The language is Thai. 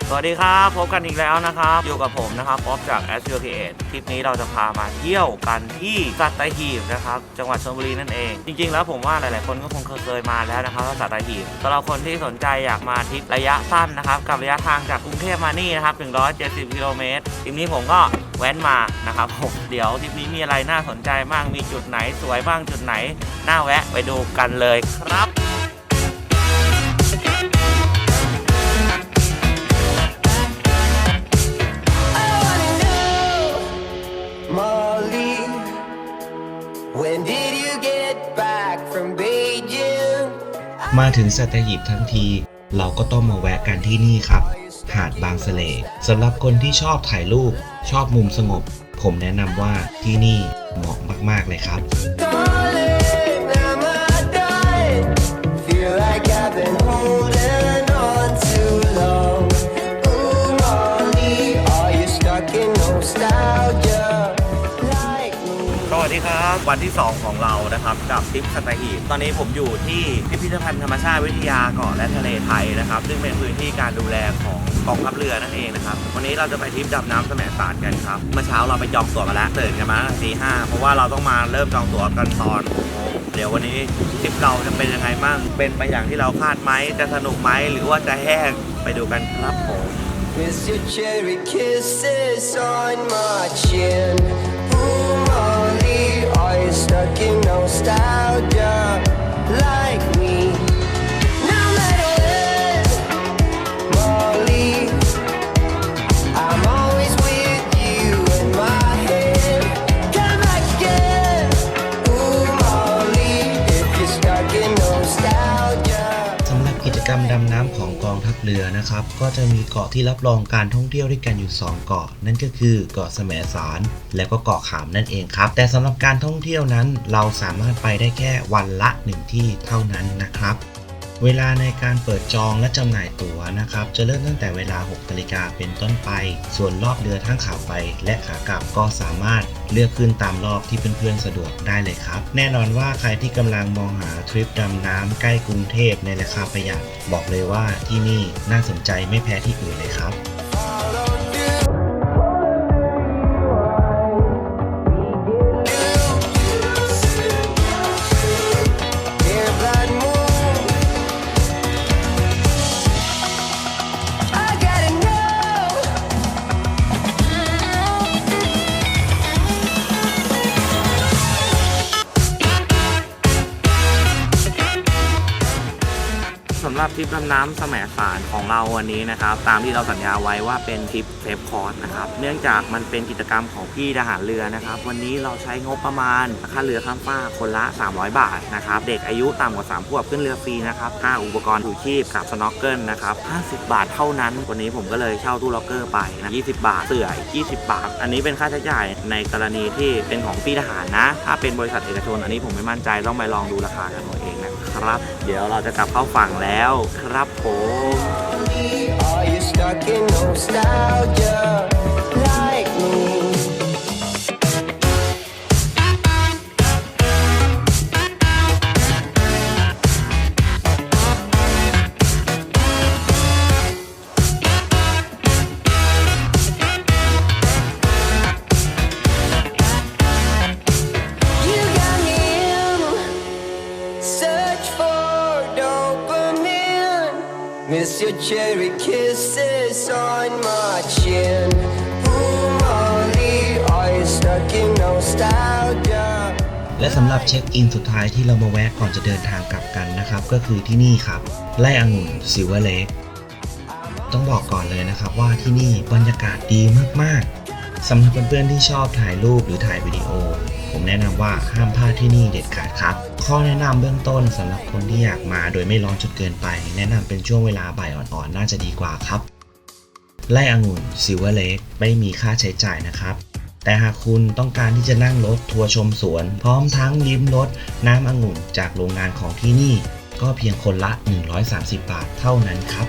สวัสดีครับพบกันอีกแล้วนะครับอยู่กับผมนะครับป๊อปจาก Astro Create คลิปนี้เราจะพามาเที่ยวกันที่สัตหีบนะครับจังหวัดชลบุรีนั่นเองจริงๆแล้วผมว่าหลายๆคนก็คงเคยมาแล้วนะครับว่าสัตหีบสำหรับคนที่สนใจอยากมาทริประยะสั้นนะครับกับระยะทางจากกรุงเทพมานี่นะครับ170กิโลเมตรทริปนี้ผมก็แว้นมานะครับผมเดี๋ยวทริปนี้มีอะไรน่าสนใจบ้างมีจุดไหนสวยบ้างจุดไหนน่าแวะไปดูกันเลยครับมาถึงสัตหีบทั้งทีเราก็ต้องมาแวะกันที่นี่ครับหาดบางสะเลสำหรับคนที่ชอบถ่ายรูปชอบมุมสงบผมแนะนำว่าที่นี่เหมาะมากๆเลยครับสวัสดีครับวันที่2ของเรานะครับกับทริปสัตหีบตอนนี้ผมอยู่ที่พิพิธภัณฑ์ธรรมชาติวิทยาเกาะและทะเลไทยนะครับซึ่งเป็นพื้นที่การดูแลของกองทัพเรือนั่นเองนะครับวันนี้เราจะไปทริปดำน้ำแสมสารกันครับเมื่อเช้าเราไปจองตั๋วมาแล้วตื่นกันมาตี 5เพราะว่าเราต้องมาเริ่มจองตั๋วกันตอน6 โมงเดี๋ยววันนี้ทริปเราจะเป็นยังไงบ้างเป็นไปอย่างที่เราคาดไหมจะสนุกไหมหรือว่าจะแห้งไปดูกันครับผม Miss your cherry kisses on my chin. Ooh, Molly, are you stuck in nostalgia like me? No matter when, Molly, I'm always with you in my head. Come back again. Ooh, Molly, if you're stuck in nostalgia.สำหรับกิจกรรมดำน้ำของกองทัพเรือนะครับก็จะมีเกาะที่รับรองการท่องเที่ยวด้วยกันอยู่2เกาะนั่นก็คือเกาะแสมสารและก็เกาะขามนั่นเองครับแต่สำหรับการท่องเที่ยวนั้นเราสามารถไปได้แค่วันละ1ที่เท่านั้นนะครับเวลาในการเปิดจองและจำหน่ายตั๋วนะครับจะเริ่มตั้งแต่เวลา 6 นาฬิกาเป็นต้นไปส่วนรอบเรือทั้งขาไปและขากลับก็สามารถเลือกขึ้นตามรอบที่เพื่อนๆสะดวกได้เลยครับแน่นอนว่าใครที่กำลังมองหาทริปดำน้ำใกล้กรุงเทพในราคาประหยัดบอกเลยว่าที่นี่น่าสนใจไม่แพ้ที่อื่นเลยครับสำหรับทริปดำน้ำแสมสารของเราวันนี้นะครับตามที่เราสัญญาไว้ว่าเป็นทริปเซฟคอร์สนะครับเนื่องจากมันเป็นกิจกรรมของพี่ทหารเรือนะครับวันนี้เราใช้งบประมาณค่าเรือข้ามฟากคนละ300 บาทนะครับเด็กอายุต่ำกว่า3 ขวบขึ้นเรือฟรีนะครับค่าอุปกรณ์ชูชีพกับสน็อกเกิลนะครับ50 บาทเท่านั้นวันนี้ผมก็เลยเช่าตู้ล็อกเกอร์ไปนะ20 บาทเสื่อย20 บาทอันนี้เป็นค่าใช้จ่ายในกรณีที่เป็นของพี่ทหารนะถ้าเป็นบริษัทเอกชนอันนี้ผมไม่มั่นใจต้องไปลองดูราคากันเอาเองนะครับเดี๋ยวเราจะกลับเข้าฝั่งแล้วครับผม Are you stuck in nostalgia like me?Miss your cherry kisses on my chin. Ooh, Molly, are you stuck in nostalgia? และสำหรับเช็คอินสุดท้ายที่เรามาแวะก่อนจะเดินทางกลับกันนะครับก็คือที่นี่ครับไร่องุ่นซิลเวอร์เลคต้องบอกก่อนเลยนะครับว่าที่นี่บรรยากาศดีมากๆสำหรับเพื่อนๆที่ชอบถ่ายรูปหรือถ่ายวิดีโอผมแนะนำว่าห้ามพลาดที่นี่เด็ดขาดครับข้อแนะนำเบื้องต้นสำหรับคนที่อยากมาโดยไม่ร้อนจนเกินไปแนะนำเป็นช่วงเวลาบ่ายอ่อนๆน่าจะดีกว่าครับไร่องุ่นซิลเวอร์เลคไม่มีค่าใช้จ่ายนะครับแต่หากคุณต้องการที่จะนั่งรถทัวร์ชมสวนพร้อมทั้งลิ้มรสน้ำองุ่นจากโรงงานของที่นี่ก็เพียงคนละ130 บาทเท่านั้นครับ